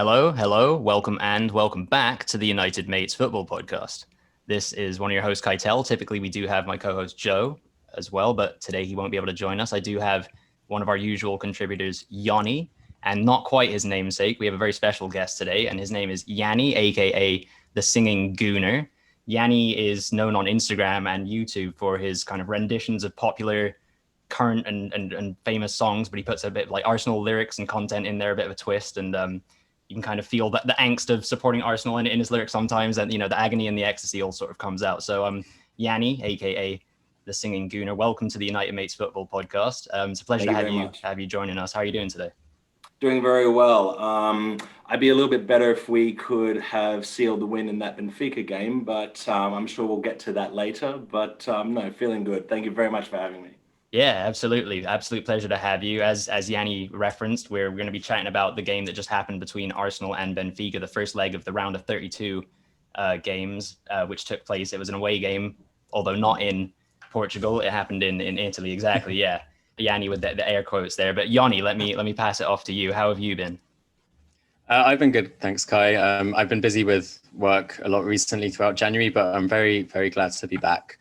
Hello, welcome and welcome back to the United Mates Football Podcast. This is one of your hosts, Keitel. Typically, we do have my co-host, Joe, as well, but today he won't be able to join us. I do have one of our usual contributors, Yanni, and not quite his namesake. We have a very special guest today, and his name is Yanni, a.k.a. the Singing Gooner. Yanni is known on Instagram and YouTube for his kind of renditions of popular current and famous songs, but he puts a bit of like Arsenal lyrics and content in there, a bit of a twist, and you can kind of feel that the angst of supporting Arsenal in his lyrics sometimes, and the agony and the ecstasy all sort of comes out. So Yanni, aka the Singing Gooner, welcome to the United Mates Football Podcast. It's a pleasure to have you joining us. How are you doing today? Doing very well. I'd be a little bit better if we could have sealed the win in that Benfica game, but I'm sure we'll get to that later. But no, feeling good. Thank you very much for having me. Yeah, absolutely. Absolute pleasure to have you. As Yanni referenced, we're going to be chatting about the game that just happened between Arsenal and Benfica, the first leg of the round of 32 games, which took place. It was an away game, although not in Portugal. It happened in Italy. Exactly. Yeah. Yanni with the air quotes there. But Yanni, let me pass it off to you. How have you been? I've been good. Thanks, Kai. I've been busy with work a lot recently throughout January, but I'm very, very glad to be back.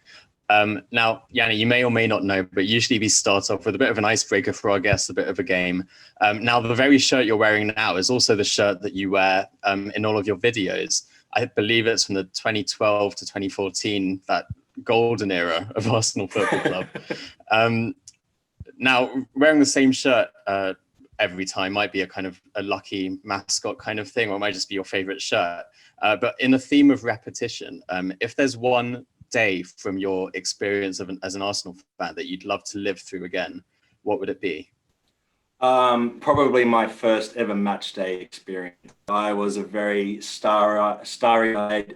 Now, Yanni, you may or may not know, but usually we start off with a bit of an icebreaker for our guests, a bit of a game. Now, the very shirt you're wearing now is also the shirt that you wear in all of your videos. I believe it's from the 2012 to 2014, that golden era of Arsenal Football Club. Now, wearing the same shirt every time might be a kind of a lucky mascot kind of thing, or it might just be your favorite shirt. But in the theme of repetition, if there's one day from your experience as an Arsenal fan that you'd love to live through again, what would it be? Probably my first ever match day experience. I was a very starry-eyed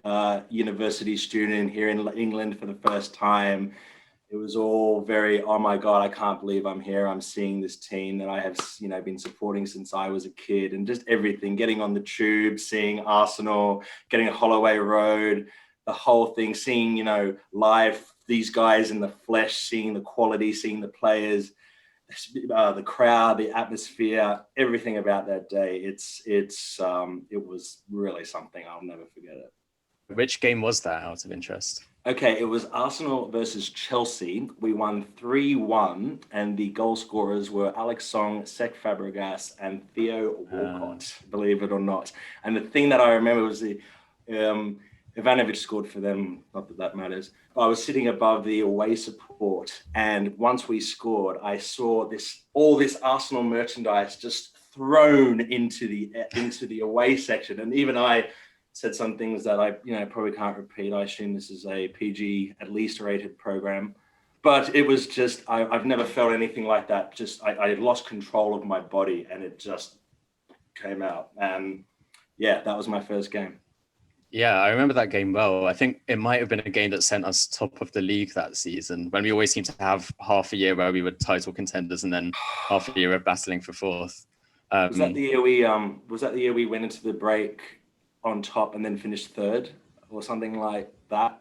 university student here in England for the first time. It was all very, oh my God, I can't believe I'm here. I'm seeing this team that I have, been supporting since I was a kid, and just everything, getting on the tube, seeing Arsenal, getting a Holloway Road, the whole thing, seeing, live these guys in the flesh, seeing the quality, seeing the players, the crowd, the atmosphere, everything about that day. It was really something. I'll never forget it. Which game was that, out of interest? Okay, it was Arsenal versus Chelsea. We won 3-1, and the goal scorers were Alex Song, Cesc Fabregas, and Theo Walcott, believe it or not. And the thing that I remember was Ivanovic scored for them, not that that matters. I was sitting above the away support, and once we scored, I saw all this Arsenal merchandise just thrown into the away section, and even I said some things that I probably can't repeat. I assume this is a PG at least rated program, but it was just I've never felt anything like that. Just I lost control of my body, and it just came out, and yeah, that was my first game. Yeah, I remember that game well. I think it might have been a game that sent us top of the league that season, when we always seemed to have half a year where we were title contenders and then half a year of battling for fourth. Was that the year we went into the break on top and then finished third or something like that?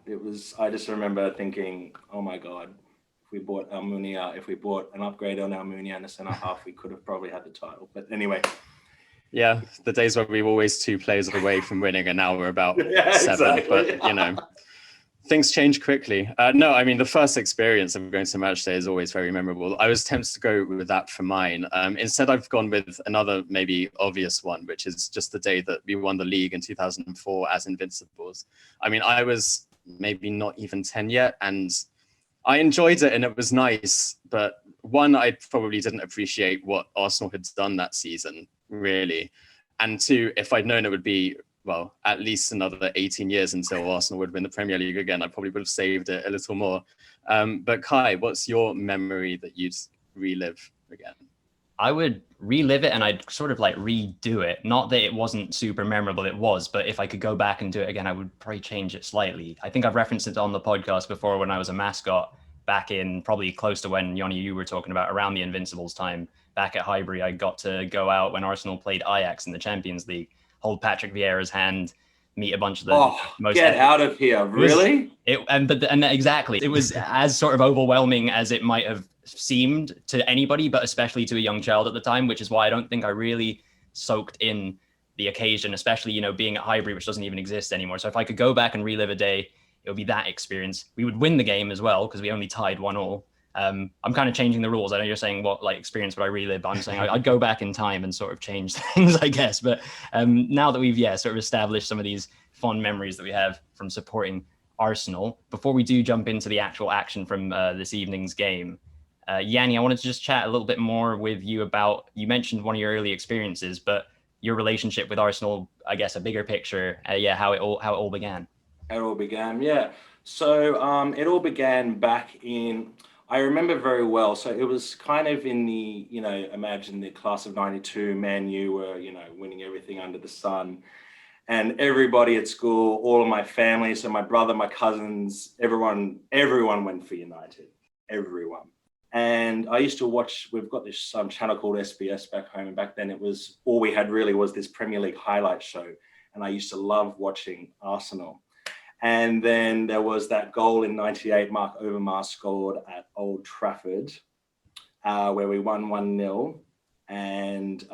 I just remember thinking, oh my God, if we bought an upgrade on Almunia and a centre half, we could have probably had the title. But anyway. Yeah, the days where we were always 2 players away from winning, and now we're about 7. Exactly. But things change quickly. No, I mean, the first experience of going to match day is always very memorable. I was tempted to go with that for mine. Instead, I've gone with another maybe obvious one, which is just the day that we won the league in 2004 as Invincibles. I mean, I was maybe not even 10 yet, and I enjoyed it and it was nice. But one, I probably didn't appreciate what Arsenal had done that season, really. And 2, if I'd known it would be, well, at least another 18 years until Arsenal would win the Premier League again, I probably would have saved it a little more. But Kai, what's your memory that you'd relive again? I would relive it, and I'd sort of like redo it. Not that it wasn't super memorable, it was, but if I could go back and do it again, I would probably change it slightly. I think I've referenced it on the podcast before when I was a mascot back in probably close to when, Yanni, you were talking about around the Invincibles time. Back at Highbury, I got to go out when Arsenal played Ajax in the Champions League, hold Patrick Vieira's hand, meet a bunch of the most. Get out of here! Really? Exactly. It was as sort of overwhelming as it might have seemed to anybody, but especially to a young child at the time, which is why I don't think I really soaked in the occasion, especially, you know, being at Highbury, which doesn't even exist anymore. So if I could go back and relive a day, it would be that experience. We would win the game as well because we only tied 1-1. I'm kind of changing the rules. I know you're saying what like experience would I relive, but I'm saying I'd go back in time and sort of change things, I guess. But now that we've sort of established some of these fond memories that we have from supporting Arsenal, before we do jump into the actual action from this evening's game, Yanni, I wanted to just chat a little bit more with you about, you mentioned one of your early experiences, but your relationship with Arsenal, I guess a bigger picture, how it all began. It all began, yeah. So it all began back in, I remember very well. So it was kind of in the, you know, imagine the class of 92, Man U were, you know, winning everything under the sun. And everybody at school, all of my family, so my brother, my cousins, everyone went for United, everyone. And I used to watch, we've got this channel called SBS back home. And back then it was, all we had really was this Premier League highlight show. And I used to love watching Arsenal. And then there was that goal in 98 Mark Overmars scored at Old Trafford, where we won 1-0. And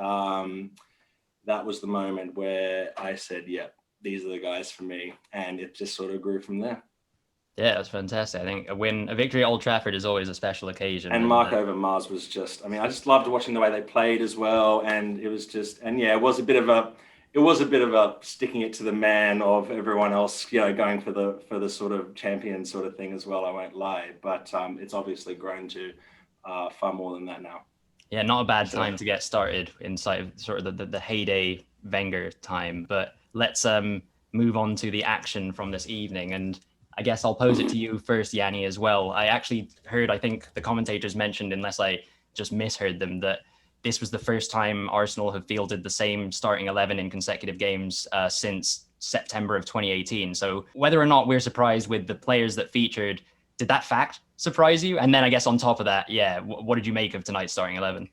that was the moment where I said, yeah, these are the guys for me. And it just sort of grew from there. Yeah, it was fantastic. I think a victory at Old Trafford is always a special occasion. And Mark Overmars was just, I mean, I just loved watching the way they played as well. And it was just, and yeah, it was a bit of a sticking it to the man of everyone else, you know, going for the sort of champion sort of thing as well. I won't lie, but it's obviously grown to far more than that now. Yeah, not a bad time to get started inside of sort of the heyday Wenger time. But let's move on to the action from this evening. And I guess I'll pose it to you first, Yanni, as well. I actually heard, I think the commentators mentioned, unless I just misheard them, that this was the first time Arsenal have fielded the same starting 11 in consecutive games since September of 2018. So whether or not we're surprised with the players that featured, did that fact surprise you? And then I guess on top of that, what did you make of tonight's starting 11?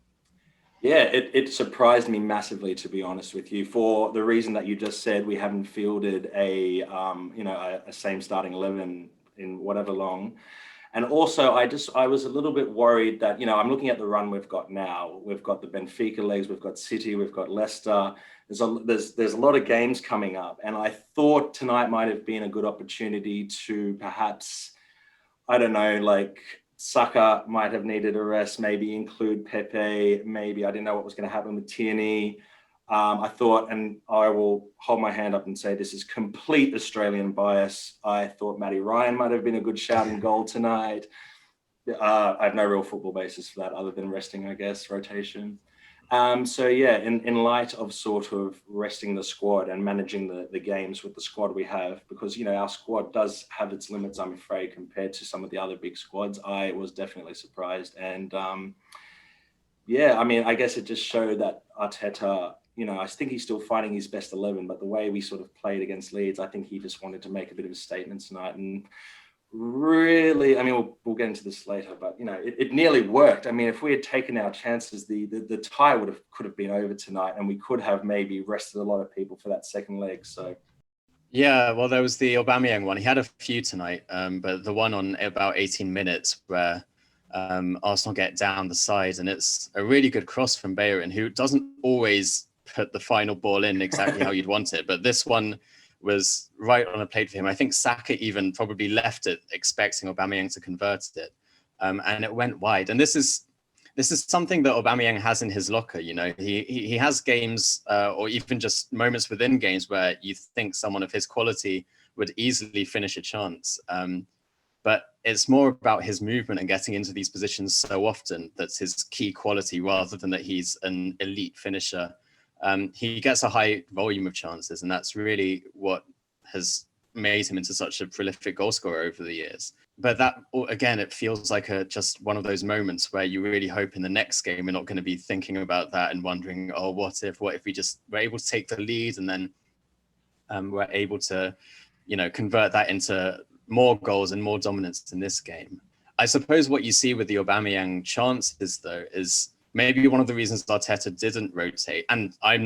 Yeah, it surprised me massively, to be honest with you, for the reason that you just said. We haven't fielded a same starting 11 in whatever long. And also, I was a little bit worried that, you know, I'm looking at the run we've got now. We've got the Benfica legs, we've got City, we've got Leicester. There's a lot of games coming up. And I thought tonight might have been a good opportunity to perhaps, I don't know, like Saka might have needed a rest, maybe include Pepe, maybe I didn't know what was going to happen with Tierney. I thought, and I will hold my hand up and say this is complete Australian bias, I thought Matty Ryan might have been a good shout in goal tonight. I have no real football basis for that other than resting, I guess, rotation. So yeah, in light of sort of resting the squad and managing the games with the squad we have, because, you know, our squad does have its limits, I'm afraid, compared to some of the other big squads, I was definitely surprised. And yeah, I mean, I guess it just showed that Arteta, you know, I think he's still finding his best 11, but the way we sort of played against Leeds, I think he just wanted to make a bit of a statement tonight. And really, I mean, we'll get into this later, but, you know, it nearly worked. I mean, if we had taken our chances, the tie could have been over tonight, and we could have maybe rested a lot of people for that second leg. So yeah, well, there was the Aubameyang one. He had a few tonight, but the one on about 18 minutes where Arsenal get down the side, and it's a really good cross from Bayern, who doesn't always put the final ball in exactly how you'd want it, but this one was right on a plate for him. I think Saka even probably left it expecting Aubameyang to convert it, and it went wide. And this is something that Aubameyang has in his locker. You know, he has games or even just moments within games where you think someone of his quality would easily finish a chance. But it's more about his movement and getting into these positions so often that's his key quality, rather than that he's an elite finisher. He gets a high volume of chances, and that's really what has made him into such a prolific goal scorer over the years. But that, again, it feels like just one of those moments where you really hope in the next game we're not going to be thinking about that and wondering, oh, what if we just were able to take the lead and then we're able to, you know, convert that into more goals and more dominance in this game. I suppose what you see with the Aubameyang chances, though, is maybe one of the reasons Arteta didn't rotate. And I've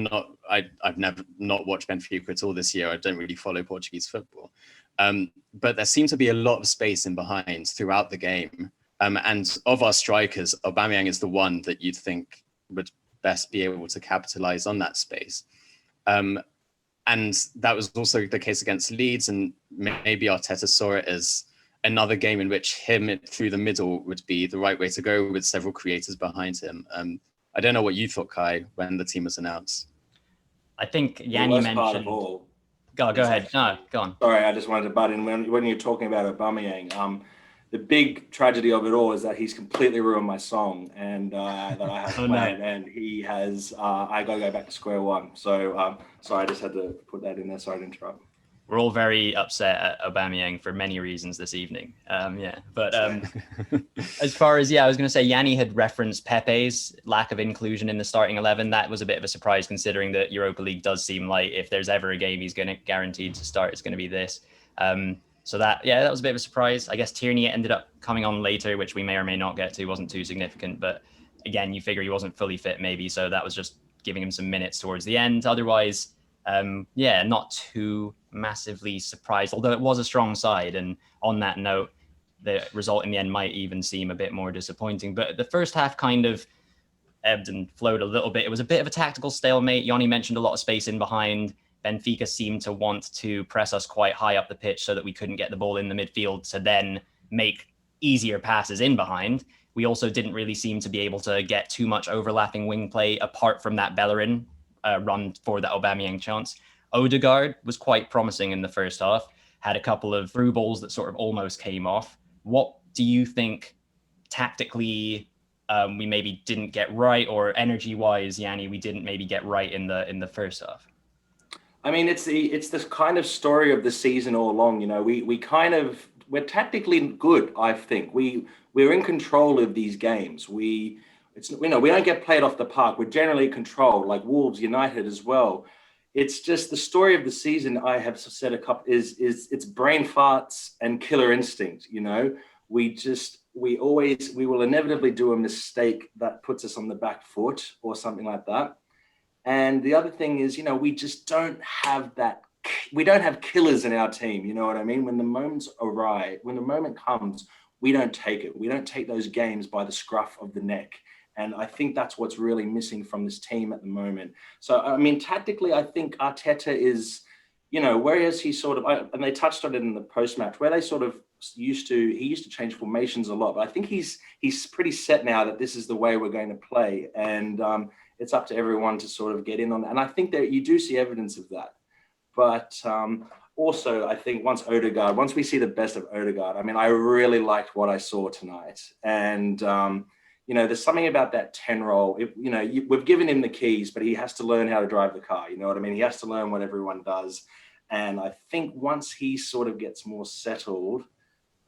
never not watched Benfica at all this year. I don't really follow Portuguese football. But there seemed to be a lot of space in behind throughout the game. And of our strikers, Aubameyang is the one that you'd think would best be able to capitalize on that space. And that was also the case against Leeds, and maybe Arteta saw it as another game in which him through the middle would be the right way to go with several creators behind him. I don't know what you thought, Kai, when the team was announced. I think Yanni mentioned... part of all, go ahead. No, go on. Sorry, I just wanted to butt in. When you're talking about Aubameyang, the big tragedy of it all is that he's completely ruined my song and that I have planned, and he has. I got to go back to square one. So sorry, I just had to put that in there. Sorry to interrupt. We're all very upset at Aubameyang for many reasons this evening. But as far as, I was going to say, Yanni had referenced Pepe's lack of inclusion in the starting 11. That was a bit of a surprise considering that Europa League does seem like if there's ever a game he's going to guaranteed to start, it's going to be this. So that was a bit of a surprise. I guess Tierney ended up coming on later, which we may or may not get to, wasn't too significant. But again, you figure he wasn't fully fit maybe. So that was just giving him some minutes towards the end. Otherwise, not too massively surprised, although it was a strong side. And on that note, the result in the end might even seem a bit more disappointing. But the first half kind of ebbed and flowed a little bit. It was a bit of a tactical stalemate. Yanni mentioned a lot of space in behind. Benfica seemed to want to press us quite high up the pitch so that we couldn't get the ball in the midfield to then make easier passes in behind. We also didn't really seem to be able to get too much overlapping wing play apart from that Bellerin run for the Aubameyang chance. Odegaard was quite promising in the first half, had a couple of through balls that sort of almost came off. What do you think tactically we maybe didn't get right, or energy-wise, Yanni, we didn't maybe get right in the first half? I mean, it's this kind of story of the season all along. You know, we're tactically good. I think we're in control of these games. We don't get played off the park. We're generally controlled, like Wolves, United as well. It's just the story of the season. I have said a couple is it's brain farts and killer instinct. You know, we will inevitably do a mistake that puts us on the back foot or something like that. And the other thing is, we just don't have that. We don't have killers in our team. You know what I mean? When the moments arrive, when the moment comes, we don't take it. We don't take those games by the scruff of the neck. And I think that's what's really missing from this team at the moment. So, I mean, tactically, I think Arteta is, whereas he sort of, and they touched on it in the post-match, where they sort of he used to change formations a lot. But I think he's pretty set now that this is the way we're going to play. And it's up to everyone to sort of get in on that. And I think that you do see evidence of that. But also, I think once we see the best of Odegaard, I mean, I really liked what I saw tonight. And, there's something about that 10 role. We've given him the keys, but he has to learn how to drive the car. You know what I mean? He has to learn what everyone does. And I think once he sort of gets more settled,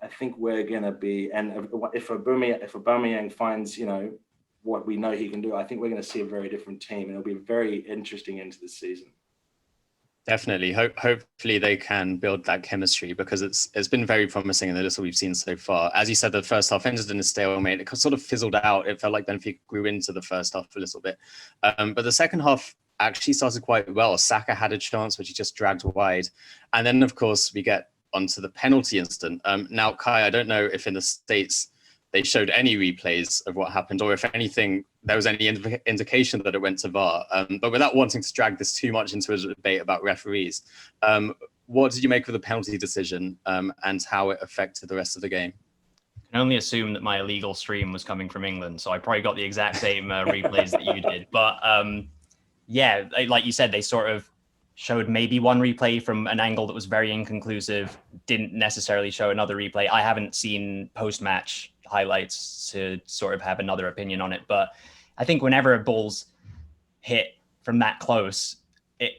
I think we're going to be, and if Aubameyang finds, what we know he can do, I think we're going to see a very different team, and it'll be very interesting into the season. Definitely. Hopefully they can build that chemistry, because it's been very promising in the little we've seen so far. As you said, the first half ended in a stalemate. It sort of fizzled out. It felt like Benfica grew into the first half a little bit. But the second half actually started quite well. Saka had a chance, which he just dragged wide. And then, of course, we get onto the penalty incident. Now, Kai, I don't know if in the States they showed any replays of what happened, or if anything, there was any indication that it went to VAR. But without wanting to drag this too much into a debate about referees, what did you make of the penalty decision and how it affected the rest of the game? I can only assume that my illegal stream was coming from England, so I probably got the exact same replays that you did. But like you said, they sort of showed maybe one replay from an angle that was very inconclusive, didn't necessarily show another replay. I haven't seen post-match highlights to sort of have another opinion on it, but I think whenever a ball's hit from that close, it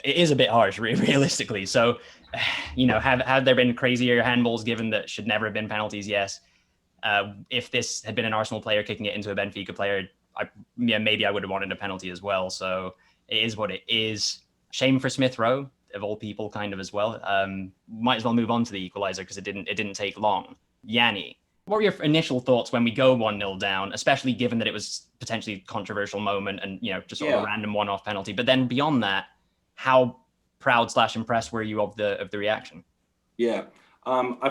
is a bit harsh, realistically. So, have there been crazier handballs given that should never have been penalties? Yes. If this had been an Arsenal player kicking it into a Benfica player, maybe I would have wanted a penalty as well. So it is what it is. Shame for Smith Rowe, of all people, kind of as well. Might as well move on to the equaliser because it didn't take long. Yanni, what were your initial thoughts when we go 1-0 down, especially given that it was potentially a controversial moment and, just sort of a random one-off penalty? But then beyond that, how proud/impressed were you of the reaction? Yeah.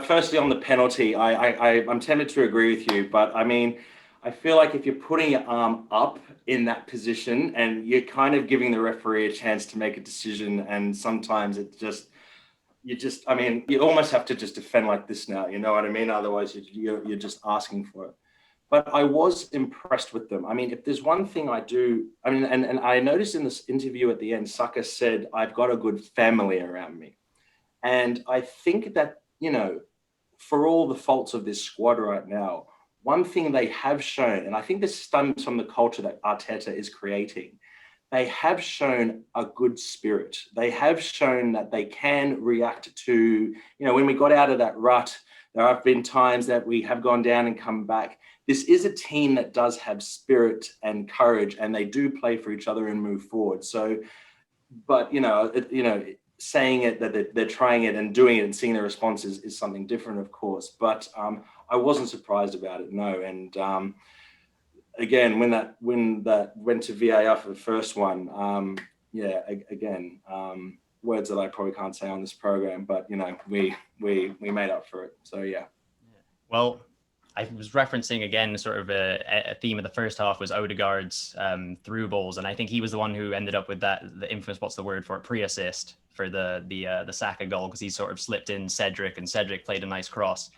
Firstly, on the penalty, I'm tempted to agree with you, but I mean, I feel like if you're putting your arm up in that position and you're kind of giving the referee a chance to make a decision, and sometimes I mean, you almost have to just defend like this now, you know what I mean? Otherwise, you're just asking for it. But I was impressed with them. I mean, if there's one thing I do, I mean, and I noticed in this interview at the end, Saka said, "I've got a good family around me." And I think that, you know, for all the faults of this squad right now, one thing they have shown, and I think this stems from the culture that Arteta is creating, they have shown a good spirit. They have shown that they can react to, you know, when we got out of that rut, there have been times that we have gone down and come back. This is a team that does have spirit and courage, and they do play for each other and move forward. So, but, saying it, that they're trying it and doing it and seeing the responses is something different, of course. But I wasn't surprised about it, no. And again, when that went to VAR for the first one, words that I probably can't say on this program, but you know, we made up for it. So yeah. Well, I was referencing again, sort of a theme of the first half was Odegaard's through balls, and I think he was the one who ended up with the infamous, what's the word for it, pre-assist for the Saka goal, because he sort of slipped in Cedric, and Cedric played a nice cross.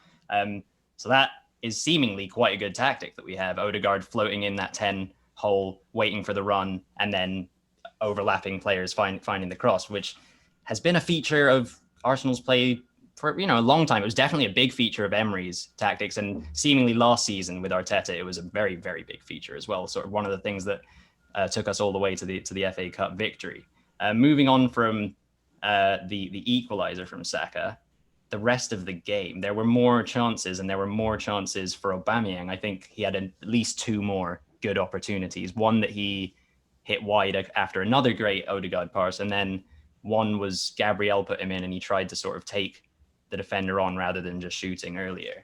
So that is seemingly quite a good tactic that we have. Odegaard floating in that 10 hole, waiting for the run, and then overlapping players finding the cross, which has been a feature of Arsenal's play for, you know, a long time. It was definitely a big feature of Emery's tactics, and seemingly last season with Arteta, it was a very, very big feature as well. Sort of one of the things that took us all the way to the FA Cup victory. Moving on from the equalizer from Saka, the rest of the game, there were more chances, and there were more chances for Aubameyang. I think he had at least two more good opportunities. One that he hit wide after another great Odegaard pass, and then one was Gabriel put him in, and he tried to sort of take the defender on rather than just shooting earlier.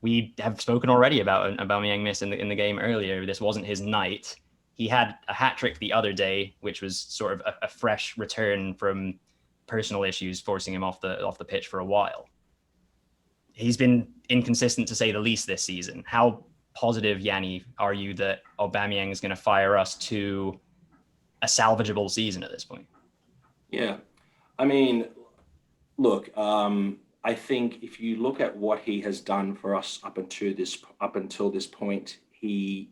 We have spoken already about an Aubameyang miss in the game earlier. This wasn't his night. He had a hat-trick the other day, which was sort of a fresh return from personal issues forcing him off the pitch for a while. He's been inconsistent, to say the least, this season. How positive, Yanni, are you that Aubameyang is going to fire us to a salvageable season at this point? Yeah, I mean, look, I think if you look at what he has done for us up until this point, he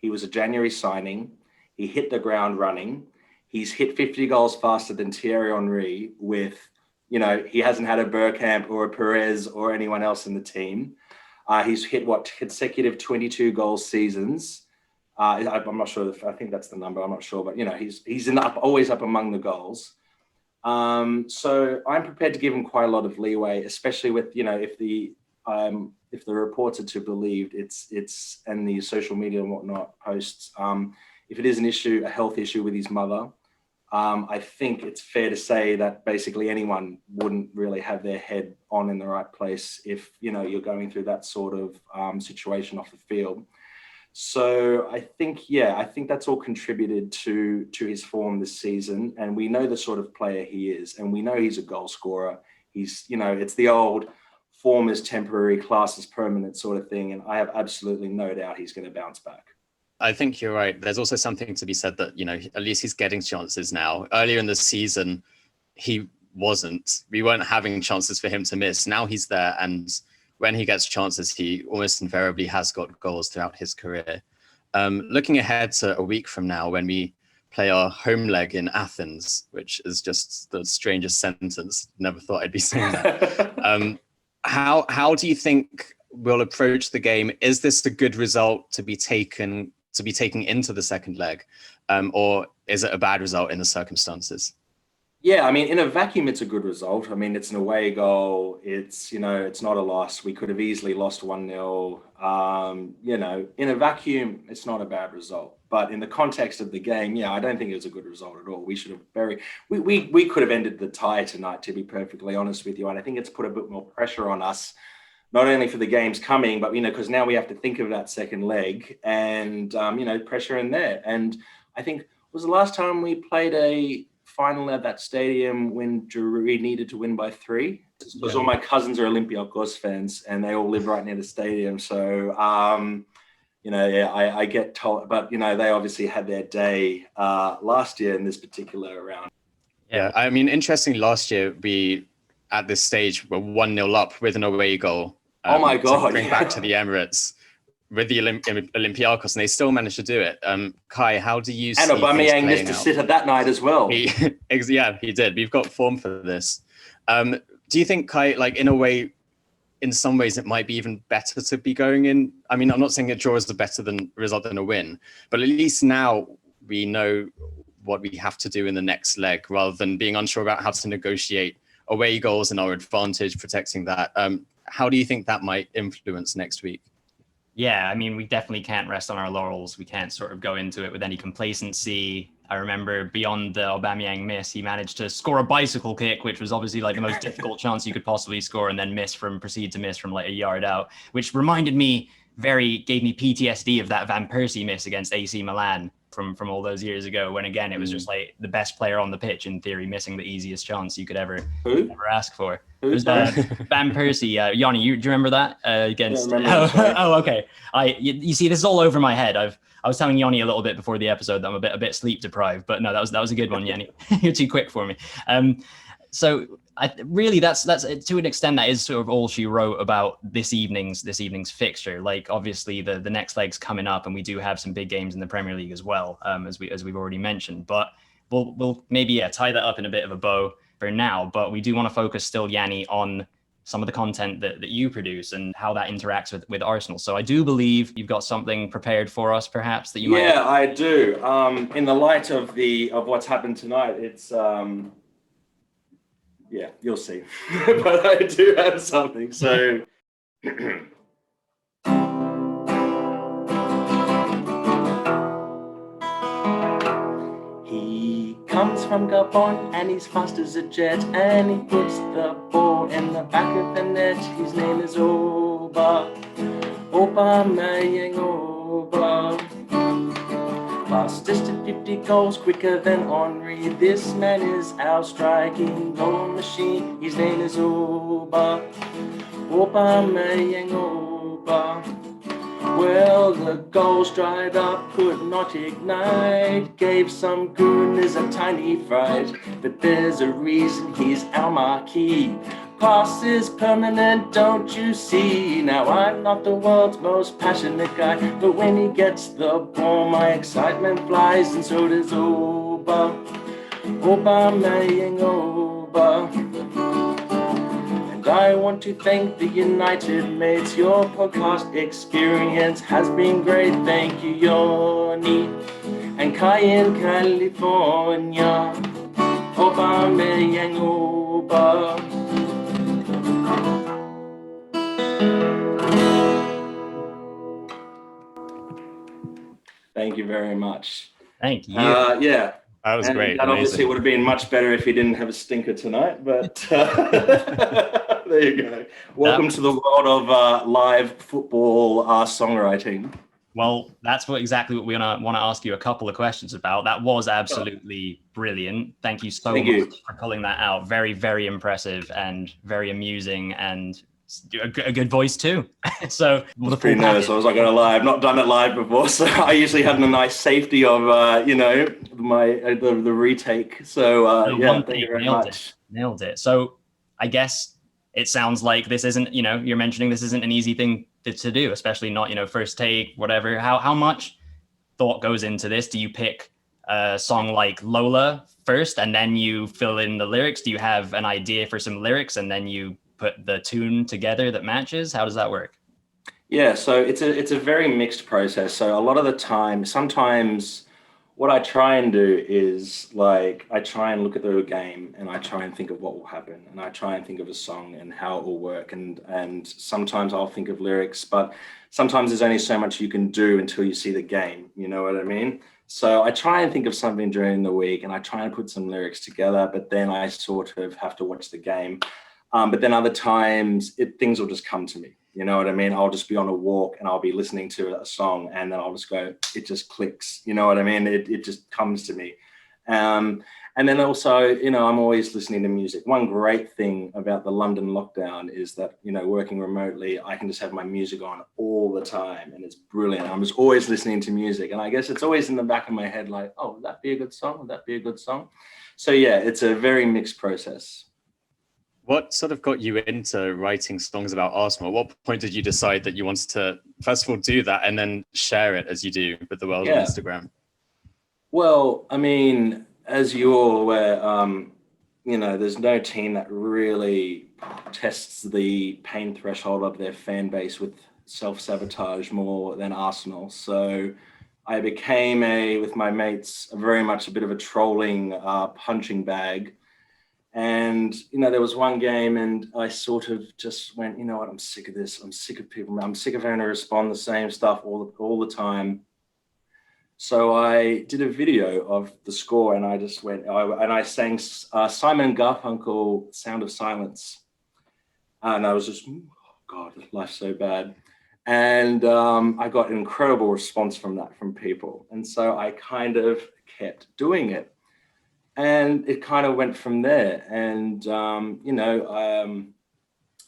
was a January signing. He hit the ground running. He's hit 50 goals faster than Thierry Henry with, you know, he hasn't had a Bergkamp or a Perez or anyone else in the team. He's hit consecutive 22 goal seasons. I'm not sure. I think that's the number. I'm not sure, but you know, he's always up among the goals. So I'm prepared to give him quite a lot of leeway, especially with, you know, if the reports are to be believed, it's and the social media and whatnot posts. If it is an issue, a health issue with his mother, I think it's fair to say that basically anyone wouldn't really have their head on in the right place if, you know, you're going through that sort of situation off the field. So I think that's all contributed to his form this season. And we know the sort of player he is, and we know he's a goal scorer. He's, you know, it's the old form is temporary, class is permanent sort of thing. And I have absolutely no doubt he's going to bounce back. I think you're right. There's also something to be said that, you know, at least he's getting chances now. Earlier in the season, he wasn't. We weren't having chances for him to miss. Now he's there, and when he gets chances, he almost invariably has got goals throughout his career. Looking ahead to a week from now, when we play our home leg in Athens, which is just the strangest sentence. Never thought I'd be saying that. How do you think we'll approach the game? Is this a good result to be taken into the second leg, or is it a bad result in the circumstances? Yeah, I mean, in a vacuum, it's a good result. I mean, it's an away goal. It's, you know, it's not a loss. We could have easily lost 1-0. You know, in a vacuum, it's not a bad result. But in the context of the game, yeah, I don't think it was a good result at all. We should have we could have ended the tie tonight, to be perfectly honest with you. And I think it's put a bit more pressure on us, not only for the games coming, but, you know, because now we have to think of that second leg and, you know, pressure in there. And I think, was the last time we played a final at that stadium when we needed to win by 3? Because all my cousins are Olympiacos fans and they all live right near the stadium. So, I get told, but they obviously had their day last year in this particular round. Yeah, I mean, interestingly, last year we at this stage were 1-0 up with an away goal. Oh my God! To bring back to the Emirates with the Olympiacos, and they still managed to do it. Kai, how do you see and Aubameyang missed a sitter that night as well. He did. We've got form for this. Do you think, Kai, like in a way, in some ways, it might be even better to be going in? I mean, I'm not saying a draw is a better result than a win, but at least now we know what we have to do in the next leg, rather than being unsure about how to negotiate away goals and our advantage, protecting that. How do you think that might influence next week? Yeah, I mean, we definitely can't rest on our laurels. We can't sort of go into it with any complacency. I remember beyond the Aubameyang miss, he managed to score a bicycle kick, which was obviously like the most difficult chance you could possibly score, and then proceed to miss from like a yard out, which gave me PTSD of that Van Persie miss against AC Milan from all those years ago, when again it was just like the best player on the pitch in theory missing the easiest chance you could ever ask for. It was Van Persie. Yanni, do you remember that against? Okay. You see, this is all over my head. I was telling Yanni a little bit before the episode that I'm a bit sleep deprived, but no, that was a good one, Yanni. You're too quick for me. So that's to an extent that is sort of all she wrote about this evening's fixture. Like obviously the next leg's coming up, and we do have some big games in the Premier League as well, as we've already mentioned. But we'll maybe tie that up in a bit of a bow for now. But we do want to focus still, Yanni, on some of the content that you produce and how that interacts with Arsenal. So I do believe you've got something prepared for us, perhaps, that you might. Yeah, I do. In the light of what's happened tonight, it's yeah, you'll see. But I do have something. So he comes from Gabon and he's fast as a jet, and he puts the ball in the back of the net. His name is Aubameyang Oba. Fastest at 50 goals, quicker than Henry. This man is our striking goal machine. His name is Aubameyang Oba. Well, the goals dried up, could not ignite. Gave some Gooners a tiny fright, but there's a reason he's our marquee. Pass is permanent, don't you see? Now I'm not the world's most passionate guy, but when he gets the ball, my excitement flies, and so does Aubameyang Oba. And I want to thank the United Mates. Your podcast experience has been great. Thank you, Yanni and Kai in California. Aubameyang Oba. Thank you very much. Thank you. Yeah. That was great. That obviously would have been much better if he didn't have a stinker tonight, but there you go. Welcome to the world of live football songwriting. Well, that's exactly what we want to ask you a couple of questions about. That was absolutely brilliant. Thank you so much for pulling that out. Very, very impressive and very amusing, and a good voice too. So the pretty nervous. I was not going to lie. I've not done it live before, so I usually have the nice safety of the retake. So thank you very much. Nailed it. So I guess it sounds like this isn't, you're mentioning this isn't an easy thing to do, especially not, first take, whatever. How much thought goes into this? Do you pick a song like Lola first and then you fill in the lyrics? Do you have an idea for some lyrics and then you put the tune together that matches? How does that work? Yeah, so it's a very mixed process. So a lot of the time, sometimes what I try and do is like I try and look at the game and I try and think of what will happen, and I try and think of a song and how it will work, and sometimes I'll think of lyrics, but sometimes there's only so much you can do until you see the game, you know what I mean? So I try and think of something during the week and I try and put some lyrics together, but then I sort of have to watch the game. But then other times things will just come to me. You know what I mean? I'll just be on a walk and I'll be listening to a song and then I'll just go, it just clicks. You know what I mean? It just comes to me. And then also, you know, I'm always listening to music. One great thing about the London lockdown is that, you know, working remotely, I can just have my music on all the time, and it's brilliant. I'm just always listening to music, and I guess it's always in the back of my head, like, oh, would that be a good song? Would that be a good song? So yeah, it's a very mixed process. What sort of got you into writing songs about Arsenal? At what point did you decide that you wanted to, first of all, do that and then share it as you do with the world on Instagram? Well, I mean, as you're all aware, you know, there's no team that really tests the pain threshold of their fan base with self-sabotage more than Arsenal. So I became with my mates, very much a bit of a trolling punching bag. And, you know, there was one game and I sort of just went, you know what, I'm sick of this. I'm sick of people. I'm sick of having to respond the same stuff all the time. So I did a video of the score, and I just went, and I sang Simon & Garfunkel, Sound of Silence. And I was just, oh God, life's so bad. And I got an incredible response from that, from people. And so I kind of kept doing it. And it kind of went from there. And, you know,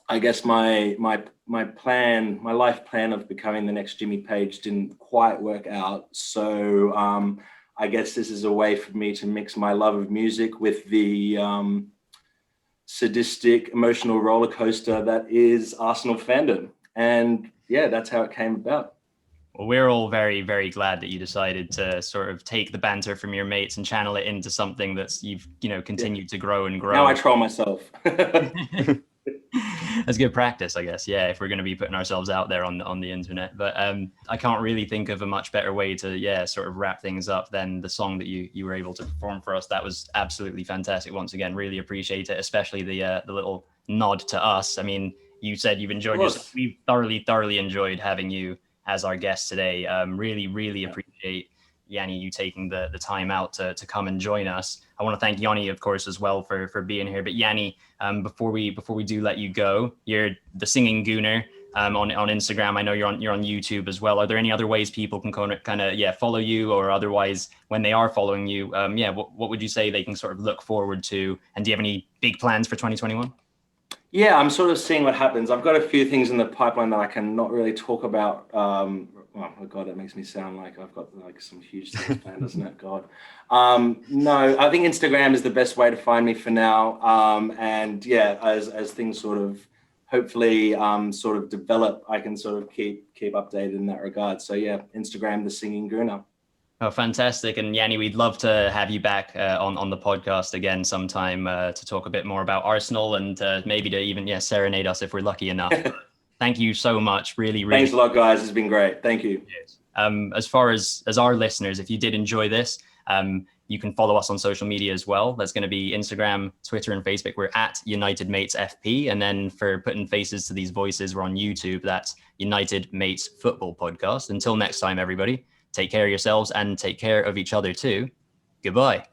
I guess my life plan of becoming the next Jimmy Page didn't quite work out. So I guess this is a way for me to mix my love of music with the sadistic emotional roller coaster that is Arsenal fandom. And yeah, that's how it came about. Well, we're all very, very glad that you decided to sort of take the banter from your mates and channel it into something that's you've, you know, continued to grow and grow. Now I troll myself. That's good practice, I guess. Yeah, if we're going to be putting ourselves out there on the internet. But I can't really think of a much better way to, sort of wrap things up than the song that you were able to perform for us. That was absolutely fantastic. Once again, really appreciate it, especially the little nod to us. I mean, you said you've enjoyed yourself. We've thoroughly enjoyed having you as our guest today. Really appreciate, Yanni, you taking the time out to come and join us. I want to thank Yanni, of course, as well for being here. But Yanni, before we do let you go, you're the Singing Gooner on Instagram. I know you're on YouTube as well. Are there any other ways people can kind of follow you, or otherwise when they are following you, what would you say they can sort of look forward to? And do you have any big plans for 2021? Yeah, I'm sort of seeing what happens. I've got a few things in the pipeline that I can not really talk about. Oh God, that makes me sound like I've got like some huge things planned, doesn't it? God. No, I think Instagram is the best way to find me for now. And yeah, as things sort of hopefully sort of develop, I can sort of keep updated in that regard. So yeah, Instagram, the Singing Gooner. Oh, fantastic. And Yanni, we'd love to have you back on the podcast again sometime to talk a bit more about Arsenal and maybe to even serenade us if we're lucky enough. Thank you so much. Really. Thanks a lot, guys. It's been great. Thank you. As far as our listeners, if you did enjoy this, you can follow us on social media as well. That's going to be Instagram, Twitter, and Facebook. We're at United Mates FP. And then for putting faces to these voices, we're on YouTube. That's United Mates Football Podcast. Until next time, everybody. Take care of yourselves and take care of each other too. Goodbye.